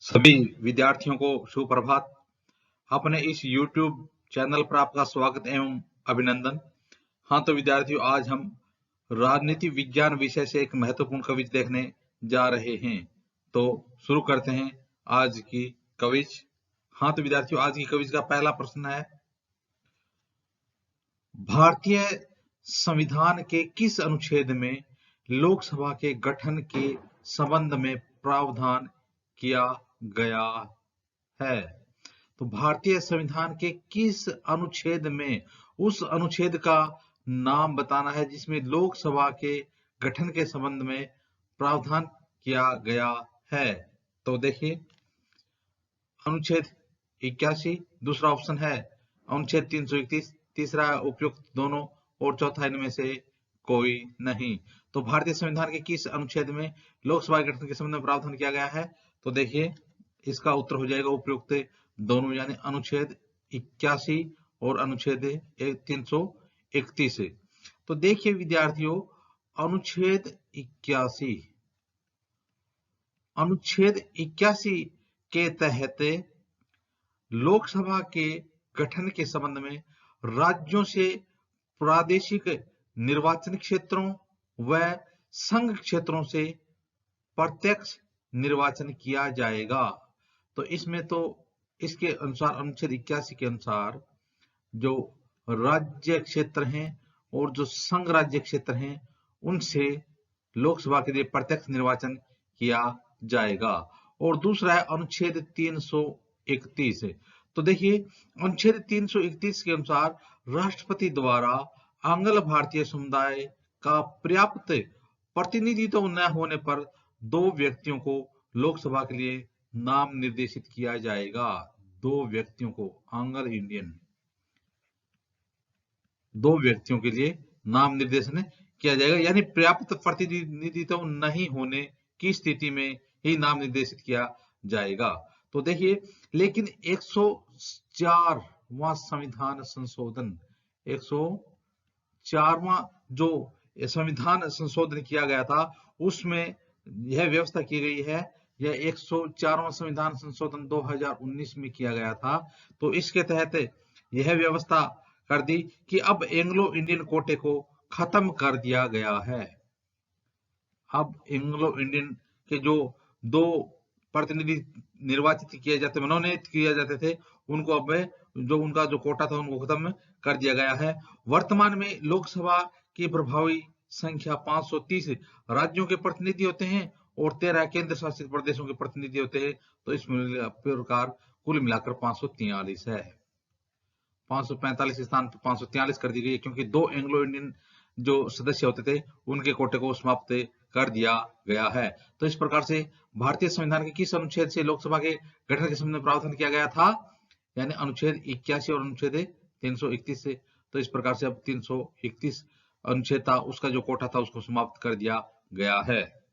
सभी विद्यार्थियों को शुभ प्रभात। अपने इस YouTube चैनल पर आपका स्वागत एवं अभिनंदन। हाँ तो विद्यार्थियों, आज हम राजनीति विज्ञान विषय से एक महत्वपूर्ण क्विज देखने जा रहे हैं। तो शुरू करते हैं आज की क्विज। हाँ तो विद्यार्थियों, आज की क्विज का पहला प्रश्न है, भारतीय संविधान के किस अनुच्छेद में लोकसभा के गठन के संबंध में प्रावधान किया गया है? तो भारतीय संविधान के किस अनुच्छेद में, उस अनुच्छेद का नाम बताना है जिसमें लोकसभा के गठन के संबंध में प्रावधान किया गया है। तो देखिए, अनुच्छेद 81, दूसरा ऑप्शन है अनुच्छेद 331, तीसरा उपयुक्त दोनों और चौथा इनमें से कोई नहीं। तो भारतीय संविधान के किस अनुच्छेद में लोकसभा के गठन के संबंध में प्रावधान किया गया है? तो देखिए, इसका उत्तर हो जाएगा उपयुक्त दोनों, यानी अनुच्छेद 81 और अनुच्छेद 331। तो देखिए विद्यार्थियों, अनुच्छेद 81 के तहत लोकसभा के गठन के संबंध में राज्यों से प्रादेशिक निर्वाचन क्षेत्रों व संघ क्षेत्रों से प्रत्यक्ष निर्वाचन किया जाएगा। तो इसमें तो इसके अनुसार, अनुच्छेद 81 के अनुसार, जो राज्य क्षेत्र हैं और जो संघ राज्य क्षेत्र हैं उनसे लोकसभा के लिए प्रत्यक्ष निर्वाचन किया जाएगा। और दूसरा है अनुच्छेद 331। तो देखिए, अनुच्छेद 331 के अनुसार राष्ट्रपति द्वारा आंग्ल भारतीय समुदाय का पर्याप्त प्रतिनिधित्व न होने पर 2 व्यक्तियों को लोकसभा के लिए नाम निर्देशित किया जाएगा। 2 व्यक्तियों को, आंग्ल इंडियन 2 व्यक्तियों के लिए नाम निर्देशन किया जाएगा, यानी पर्याप्त प्रतिनिधित्व नहीं होने की स्थिति में ही नाम निर्देशित किया जाएगा। तो देखिए, लेकिन 104वां संविधान संशोधन, 104वां जो संविधान संशोधन किया गया था, उसमें यह व्यवस्था की गई है, यह 104वां संविधान संशोधन 2019 में किया गया था। तो इसके तहत यह व्यवस्था कर दी कि अब एंग्लो इंडियन कोटे को खत्म कर दिया गया है। अब एंग्लो इंडियन के जो 2 प्रतिनिधि निर्वाचित किए जाते, मनोनीत किए जाते थे, उनको अब जो उनका जो कोटा था उनको खत्म कर दिया गया है। वर्तमान में लोकसभा की प्रभावी संख्या 530 राज्यों के प्रतिनिधि होते हैं और 13 केंद्र शासित प्रदेशों के प्रतिनिधि होते हैं। तो इस प्रकार कुल मिलाकर 543 है। 545 स्थान पर 543 कर दी गई, क्योंकि 2 एंग्लो इंडियन जो सदस्य होते थे उनके कोटे को समाप्त कर दिया गया है। तो इस प्रकार से भारतीय संविधान के किस अनुच्छेद से लोकसभा के गठन के संबंध में प्रावधान किया गया था? यानी अनुच्छेद 81 और अनुच्छेद 331 से। तो इस प्रकार से अब 331 अनुच्छेद था, उसका जो कोटा था उसको समाप्त कर दिया गया है।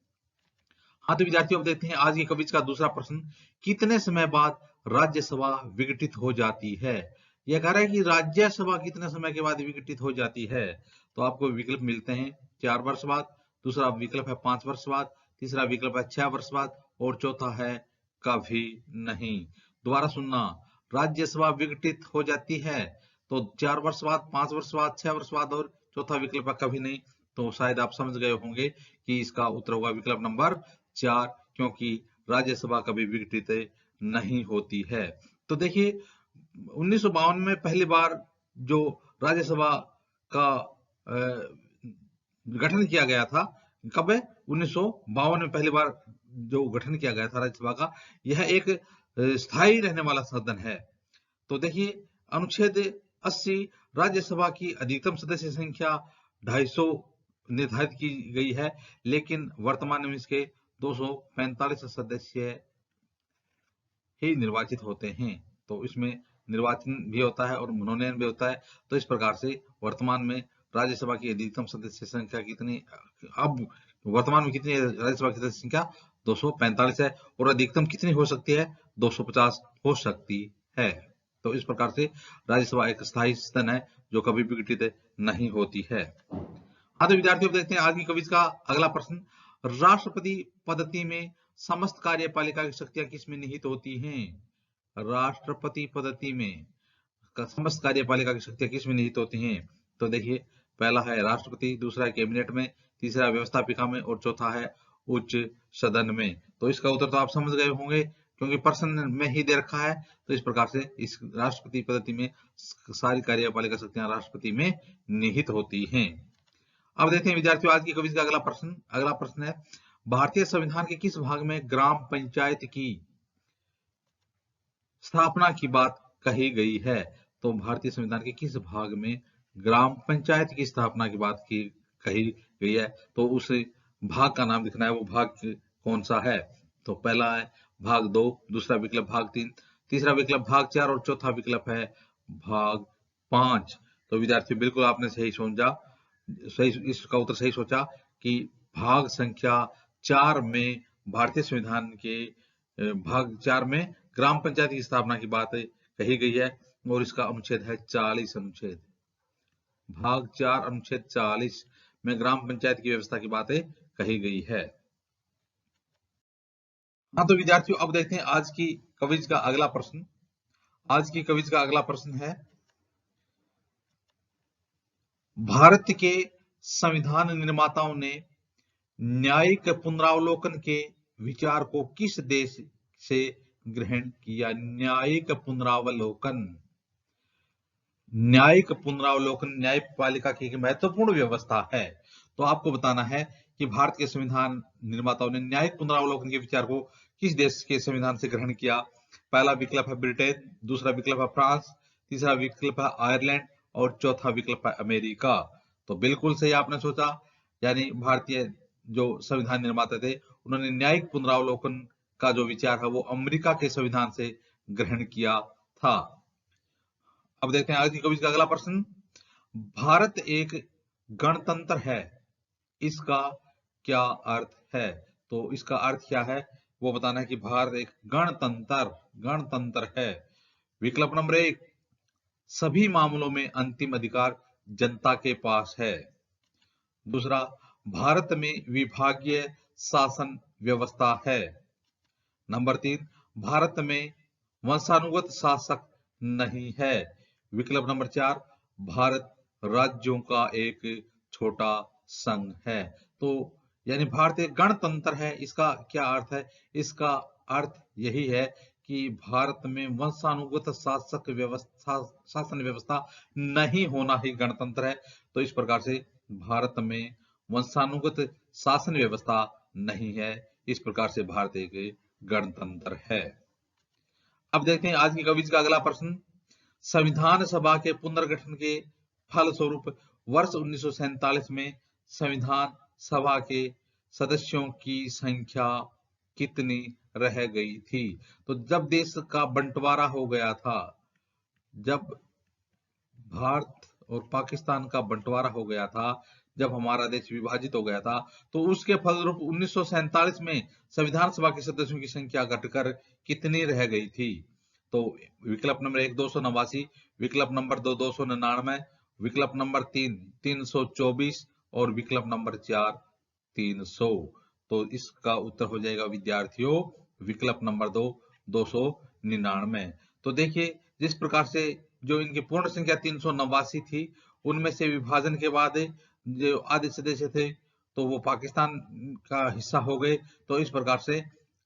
हाँ तो विद्यार्थियों, अब देखते हैं आज की क्विज का दूसरा प्रश्न, कितने समय बाद राज्यसभा विघटित हो जाती है? यह कह रहा है कि राज्यसभा कितने समय के बाद विघटित हो जाती है। तो आपको विकल्प मिलते हैं 4 वर्ष बाद, दूसरा विकल्प है 5 वर्ष बाद, तीसरा विकल्प है 6 वर्ष बाद और चौथा है कभी नहीं। दोबारा सुनना, राज्यसभा विघटित हो जाती है तो 4 वर्ष बाद, 5 वर्ष बाद, 6 वर्ष बाद और चौथा विकल्प है कभी नहीं। तो शायद आप समझ गए होंगे कि इसका उत्तर होगा विकल्प नंबर 4, क्योंकि राज्यसभा कभी विघटित नहीं होती है। तो देखिए, 1952 में पहली बार जो राज्यसभा का गठन किया गया था, कब है? 1952 में पहली बार जो गठन किया गया था राज्यसभा का, यह एक स्थायी रहने वाला सदन है। तो देखिए, अनुच्छेद 80 राज्यसभा की अधिकतम सदस्य संख्या 250 निर्धारित की गई है, लेकिन वर्तमान में इसके 245 सदस्य ही निर्वाचित होते हैं। तो इसमें निर्वाचन भी होता है और मनोनयन भी होता है। तो इस प्रकार से वर्तमान में राज्यसभा की अधिकतम सदस्य संख्या कितनी, अब वर्तमान में कितनी राज्यसभा की सदस्य संख्या 245 है और अधिकतम कितनी हो सकती है? 250 हो सकती है। तो इस प्रकार से राज्यसभा एक स्थायी सदन है जो कभी विघटित नहीं होती है। हाँ तो विद्यार्थियों, देखते हैं आज की क्विज का अगला प्रश्न, राष्ट्रपति पद्धति में समस्त कार्यपालिका की शक्तियां किसमें निहित होती हैं? राष्ट्रपति पद्धति में समस्त कार्यपालिका की शक्तियां किसमें निहित होती हैं? तो देखिए, पहला है राष्ट्रपति, दूसरा है कैबिनेट में, तीसरा व्यवस्थापिका में और चौथा है उच्च सदन में। तो इसका उत्तर तो आप समझ गए होंगे, क्योंकि प्रश्न में ही दे रखा है। तो इस प्रकार से इस राष्ट्रपति पद्धति में सारी कार्यपालिका शक्तियां राष्ट्रपति में निहित होती हैं। अब देखते हैं विद्यार्थियों, आज की क्विज का अगला प्रश्न है, भारतीय संविधान के किस भाग में ग्राम पंचायत की स्थापना की बात कही गई है? तो भारतीय संविधान के किस भाग में ग्राम पंचायत की स्थापना की बात की कही गई है? तो उस भाग का नाम लिखना है, वो भाग कौन सा है? तो पहला है भाग 2, दूसरा विकल्प भाग 3, तीसरा विकल्प भाग 4 और चौथा विकल्प है भाग 5। तो विद्यार्थी बिल्कुल आपने इसका उत्तर सही सोचा कि भाग संख्या 4 में भारतीय संविधान के भाग 4 में ग्राम पंचायत की स्थापना की बात कही गई है और इसका अनुच्छेद है 40 अनुच्छेद। भाग 4 अनुच्छेद 40 में ग्राम पंचायत की व्यवस्था की बातें कही गई है। हाँ, तो विद्यार्थियों अब देखते हैं आज की क्विज का अगला प्रश्न। आज की क्विज का अगला प्रश्न है, भारत के संविधान निर्माताओं ने न्यायिक पुनरावलोकन के विचार को किस देश से ग्रहण किया? न्यायिक पुनरावलोकन न्यायपालिका की एक महत्वपूर्ण व्यवस्था है। तो आपको बताना है कि भारत के संविधान निर्माताओं ने न्यायिक पुनरावलोकन के विचार को किस देश के संविधान से ग्रहण किया? पहला विकल्प है ब्रिटेन, दूसरा विकल्प है फ्रांस, तीसरा विकल्प है आयरलैंड और चौथा विकल्प है अमेरिका। तो बिल्कुल सही आपने सोचा, यानी भारतीय जो संविधान निर्माता थे उन्होंने न्यायिक पुनरावलोकन का जो विचार है वो अमेरिका के संविधान से ग्रहण किया था। अब देखते हैं आज की क्विज का अगला प्रश्न, भारत एक गणतंत्र है, इसका क्या अर्थ है? तो इसका अर्थ क्या है वो बताना है कि भारत एक गणतंत्र है। विकल्प नंबर 1, सभी मामलों में अंतिम अधिकार जनता के पास है। दूसरा, भारत में विभागीय शासन व्यवस्था है। नंबर 3, भारत में वंशानुगत शासक नहीं है। विकल्प नंबर 4, भारत राज्यों का एक छोटा संघ है। तो यानी भारत एक गणतंत्र है, इसका क्या अर्थ है? इसका अर्थ यही है कि भारत में वंशानुगत शासन व्यवस्था नहीं होना ही गणतंत्र है। तो इस प्रकार से भारत में वंशानुगत शासन व्यवस्था नहीं है, इस प्रकार से भारत एक गणतंत्र है। अब देखते हैं आज की क्विज का अगला प्रश्न, संविधान सभा के पुनर्गठन के फलस्वरूप वर्ष 1947 में संविधान सभा के सदस्यों की संख्या कितनी रह गई थी? तो जब देश का बंटवारा हो गया था, जब भारत और पाकिस्तान का बंटवारा हो गया था, जब हमारा देश विभाजित हो गया था, तो उसके फलस्वरूप 1947 में संविधान सभा के सदस्यों की संख्या घटकर कितनी रह गई थी? तो विकल्प नंबर 1 289, विकल्प नंबर 2 299, विकल्प नंबर 3 324 और विकल्प नंबर 4 300। तो इसका उत्तर हो जाएगा विद्यार्थियों विकल्प नंबर 2 299। तो देखिए, जिस प्रकार से जो इनकी पूर्ण संख्या 389 थी, उनमें से विभाजन के बाद जो आधे सदस्य थे तो वो पाकिस्तान का हिस्सा हो गए। तो इस प्रकार से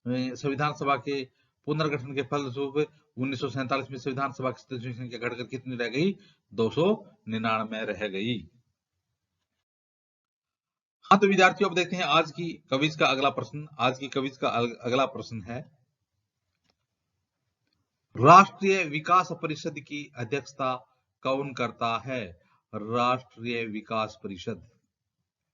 संविधान सभा के पुनर्गठन के फलस्वरूप 1947 में संविधान सभा की सदस्यों की संख्या घटकर कितनी रह गई? 299 रह गई। हाँ, तो विद्यार्थियों अब देखते हैं आज की क्विज का अगला प्रश्न। आज की क्विज का अगला प्रश्न है, राष्ट्रीय विकास परिषद की अध्यक्षता कौन करता है? राष्ट्रीय विकास परिषद,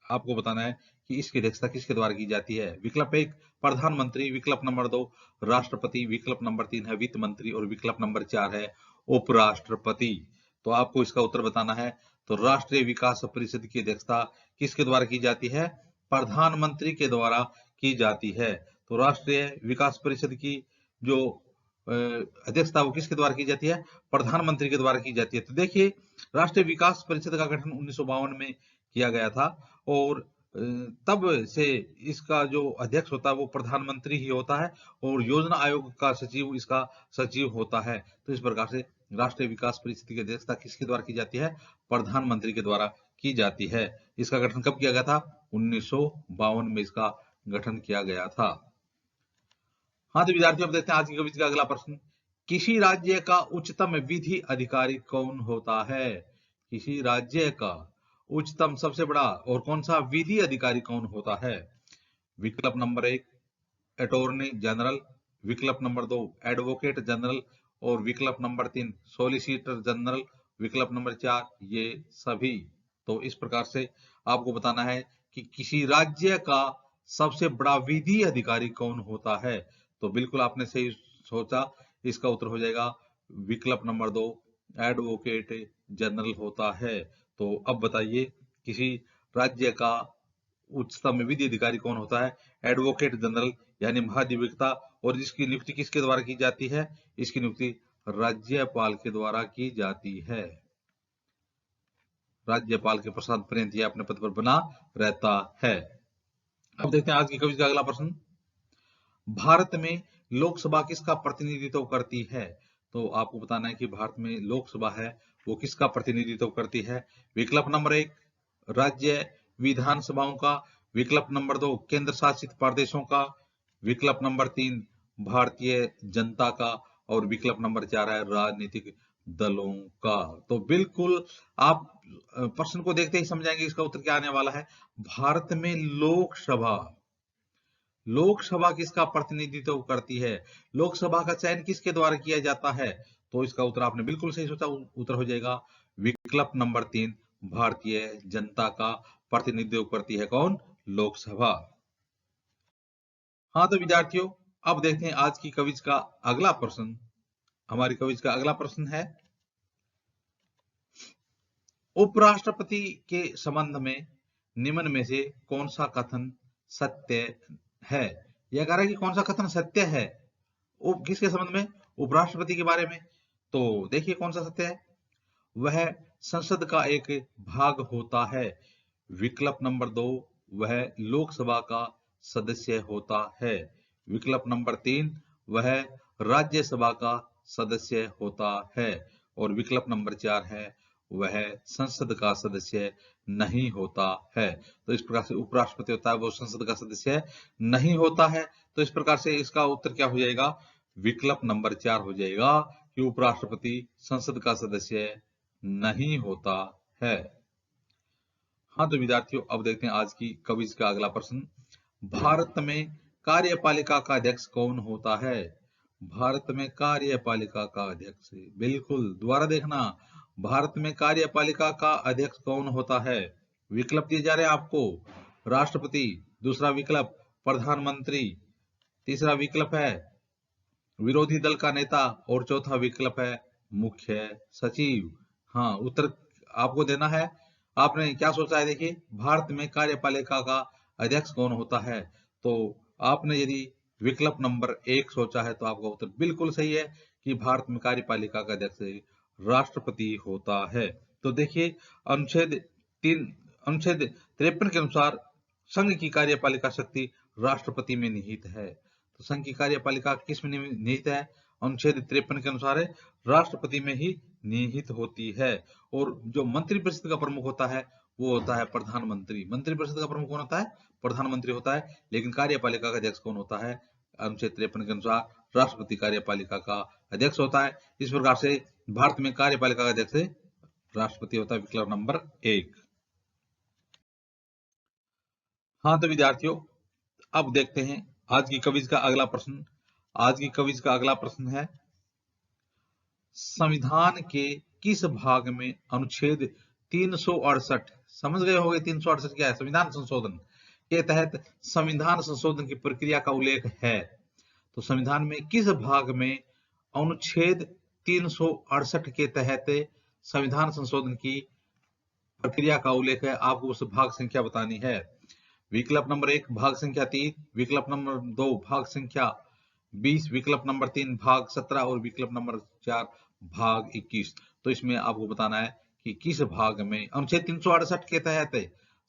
आपको बताना है कि इसकी अध्यक्षता किसके द्वारा की जाती है। विकल्प 1 प्रधानमंत्री, विकल्प नंबर 2 राष्ट्रपति, विकल्प नंबर 3 है वित्त मंत्री और विकल्प नंबर 4 है उपराष्ट्रपति। तो आपको इसका उत्तर बताना है। तो राष्ट्रीय विकास परिषद की अध्यक्षता किसके द्वारा की जाती है? प्रधानमंत्री के द्वारा की जाती है। तो राष्ट्रीय विकास परिषद की जो अध्यक्षता वो किसके द्वारा की जाती है? प्रधानमंत्री के द्वारा की जाती है। तो देखिए, राष्ट्रीय विकास परिषद का गठन 1952 में किया गया था और तब से इसका जो अध्यक्ष होता है वो प्रधानमंत्री ही होता है और योजना आयोग का सचिव इसका सचिव होता है। तो इस प्रकार से राष्ट्रीय विकास परिषद की अध्यक्षता किसके द्वारा की जाती है? प्रधानमंत्री के द्वारा की जाती है। इसका गठन कब किया गया था? 1952 में इसका गठन किया गया था। हाँ तो विद्यार्थियों, अब देखते हैं आज की क्विज का अगला प्रश्न। किसी राज्य का उच्चतम विधि अधिकारी कौन होता है? किसी राज्य का उच्चतम सबसे बड़ा और कौन सा विधि अधिकारी कौन होता है? विकल्प नंबर 1 अटॉर्नी जनरल, विकल्प नंबर 2 एडवोकेट जनरल और विकल्प नंबर 3 सॉलिसिटर जनरल, विकल्प नंबर 4 ये सभी। तो इस प्रकार से आपको बताना है कि किसी राज्य का सबसे बड़ा विधि अधिकारी कौन होता है। तो बिल्कुल आपने सही सोचा, इसका उत्तर हो जाएगा विकल्प नंबर 2 एडवोकेट जनरल होता है। तो अब बताइए किसी राज्य का उच्चतम विधि अधिकारी कौन होता है? एडवोकेट जनरल यानी महाधिवक्ता। और इसकी नियुक्ति किसके द्वारा की जाती है? इसकी नियुक्ति राज्यपाल के द्वारा की जाती है। राज्यपाल के प्रसाद पर्यंत यह अपने पद पर बना रहता है। अब देखते हैं आज की क्विज का अगला प्रश्न। भारत में लोकसभा किसका प्रतिनिधित्व करती है? तो आपको बताना है कि भारत में लोकसभा है वो किसका प्रतिनिधित्व करती है। विकल्प नंबर 1 राज्य विधानसभाओं का, विकल्प नंबर 2 केंद्र शासित प्रदेशों का, विकल्प नंबर 3 भारतीय जनता का और विकल्प नंबर 4 है राजनीतिक दलों का। तो बिल्कुल आप प्रश्न को देखते ही समझाएंगे इसका उत्तर क्या आने वाला है। भारत में लोकसभा किसका प्रतिनिधित्व करती है? लोकसभा का चयन किसके द्वारा किया जाता है? तो इसका उत्तर आपने बिल्कुल सही सोचा, उत्तर हो जाएगा विकल्प नंबर 3 भारतीय जनता का प्रतिनिधित्व करती है कौन? लोकसभा। हाँ तो विद्यार्थियों, अब देखते हैं आज की क्विज का अगला प्रश्न। हमारी क्विज का अगला प्रश्न है, उपराष्ट्रपति के संबंध में निम्न में से कौन सा कथन सत्य है? यह कह रहा है कि कौन सा कथन सत्य है किसके संबंध में? उपराष्ट्रपति के बारे में। तो देखिए कौन सा सत्य है। वह संसद का एक भाग होता है। विकल्प नंबर 2 वह लोकसभा का सदस्य होता है। विकल्प नंबर 3 वह राज्यसभा का सदस्य होता है और विकल्प नंबर 4 है वह संसद का सदस्य नहीं होता है। तो इस प्रकार से उपराष्ट्रपति होता है वो संसद का सदस्य नहीं होता है। तो इस प्रकार से इसका उत्तर क्या हो जाएगा? विकल्प नंबर 4 हो जाएगा कि उपराष्ट्रपति संसद का सदस्य नहीं होता है। हाँ तो विद्यार्थियों, अब देखते हैं आज की क्विज का अगला प्रश्न। भारत में कार्यपालिका का अध्यक्ष कौन होता है? भारत में कार्यपालिका का अध्यक्ष, बिल्कुल दोबारा देखना, भारत में कार्यपालिका का अध्यक्ष कौन होता है? विकल्प दिए जा रहे हैं आपको। राष्ट्रपति, दूसरा विकल्प प्रधानमंत्री, तीसरा विकल्प है विरोधी दल का नेता और चौथा विकल्प है मुख्य सचिव। हाँ उत्तर आपको देना है। आपने क्या सोचा है? देखिए भारत में कार्यपालिका का अध्यक्ष कौन होता है। तो आपने यदि विकल्प नंबर 1 सोचा है तो आपका उत्तर बिल्कुल सही है कि भारत में कार्यपालिका का अध्यक्ष राष्ट्रपति होता है। तो देखिए अनुच्छेद 53 के अनुसार संघ की कार्यपालिका शक्ति राष्ट्रपति में निहित है। तो संघ की कार्यपालिका किस में निहित है? अनुच्छेद 53 के अनुसार है राष्ट्रपति में ही निहित होती है। और जो मंत्रिपरिषद का प्रमुख होता है वो होता है प्रधानमंत्री। मंत्रिपरिषद का प्रमुख कौन होता है? प्रधानमंत्री होता है। लेकिन कार्यपालिका का अध्यक्ष कौन होता है? अनुच्छेद 53 के अनुसार राष्ट्रपति कार्यपालिका का अध्यक्ष होता है। इस प्रकार से भारत में कार्यपालिका का अध्यक्ष राष्ट्रपति होता है। विकल्प नंबर 1। हाँ तो विद्यार्थियों, अब देखते हैं आज की क्विज का अगला प्रश्न। आज की क्विज का अगला प्रश्न है, संविधान के किस भाग में अनुच्छेद 368, समझ गए होंगे 368 क्या है? संविधान संशोधन के तहत संविधान संशोधन की प्रक्रिया का उल्लेख है। तो संविधान में किस भाग में अनुच्छेद 368 के तहत संविधान संशोधन की प्रक्रिया का उल्लेख है? आपको उस भाग संख्या बतानी है। विकल्प नंबर 1 भाग संख्या 3, विकल्प नंबर 2 भाग संख्या 20, विकल्प नंबर 3 भाग 17 और विकल्प नंबर 4 भाग 21। तो इसमें आपको बताना है कि किस भाग में अनुच्छेद 368 के तहत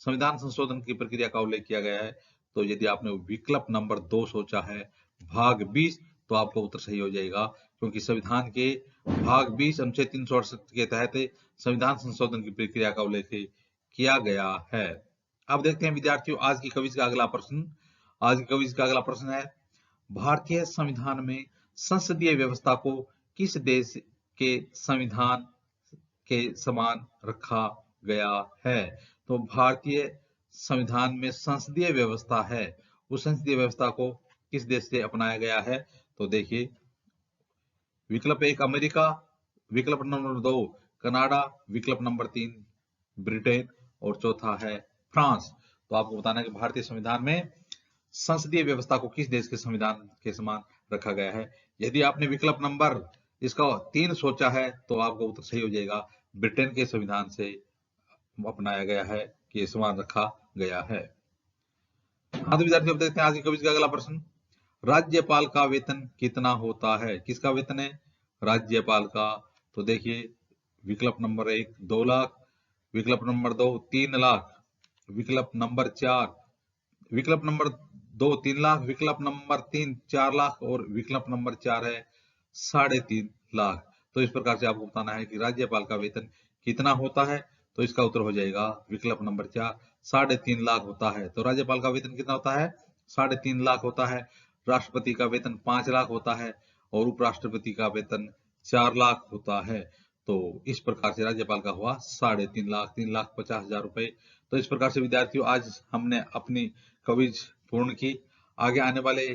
संविधान संशोधन की प्रक्रिया का उल्लेख किया गया है। तो यदि आपने विकल्प नंबर 2 सोचा है भाग 20, तो आपका उत्तर सही हो जाएगा, क्योंकि संविधान के भाग 20 अनुच्छेद 368 के तहत संविधान संशोधन की प्रक्रिया का उल्लेख किया गया है। अब देखते हैं विद्यार्थियों आज की क्विज का अगला प्रश्न। आज की क्विज का अगला प्रश्न है, भारतीय संविधान में संसदीय व्यवस्था को किस देश के संविधान के समान रखा गया है? तो भारतीय संविधान में संसदीय व्यवस्था है, उस संसदीय व्यवस्था को किस देश से अपनाया गया है? तो देखिए, विकल्प 1 अमेरिका, विकल्प नंबर 2 कनाडा, विकल्प नंबर 3 ब्रिटेन और चौथा है फ्रांस। तो आपको बताना है कि भारतीय संविधान में संसदीय व्यवस्था को किस देश के संविधान के समान रखा गया है। यदि आपने विकल्प नंबर इसका 3 सोचा है तो आपका उत्तर सही हो जाएगा, ब्रिटेन के संविधान से अपनाया गया है कि समान रखा गया है। हाँ तो विद्यार्थी, अब देखते हैं आज की क्विज का अगला प्रश्न। राज्यपाल का वेतन कितना होता है? किसका वेतन है? राज्यपाल का। तो देखिए, विकल्प नंबर 1 2 लाख, विकल्प नंबर 2 3 लाख, विकल्प नंबर 4 विकल्प नंबर 2 3 लाख, विकल्प नंबर 3 4 लाख और विकल्प नंबर 4 है 3.5 लाख। तो इस प्रकार से आपको बताना है कि राज्यपाल का वेतन कितना होता है। तो इसका उत्तर हो जाएगा विकल्प नंबर 4 3.5 लाख होता है। तो राज्यपाल का वेतन कितना होता है? 3.5 लाख होता है। राष्ट्रपति का वेतन 5 लाख होता है और उपराष्ट्रपति का वेतन 4 लाख होता है। तो इस प्रकार से राज्यपाल का हुआ 3.5 लाख, 3,50,000 रुपए। तो इस प्रकार से विद्यार्थियों आज हमने अपनी क्विज पूर्ण की। आगे आने वाले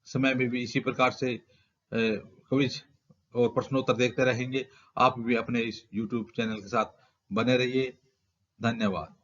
समय में भी इसी प्रकार से क्विज और प्रश्नोत्तर देखते रहेंगे। आप भी अपने इस YouTube चैनल के साथ बने रहिए। धन्यवाद।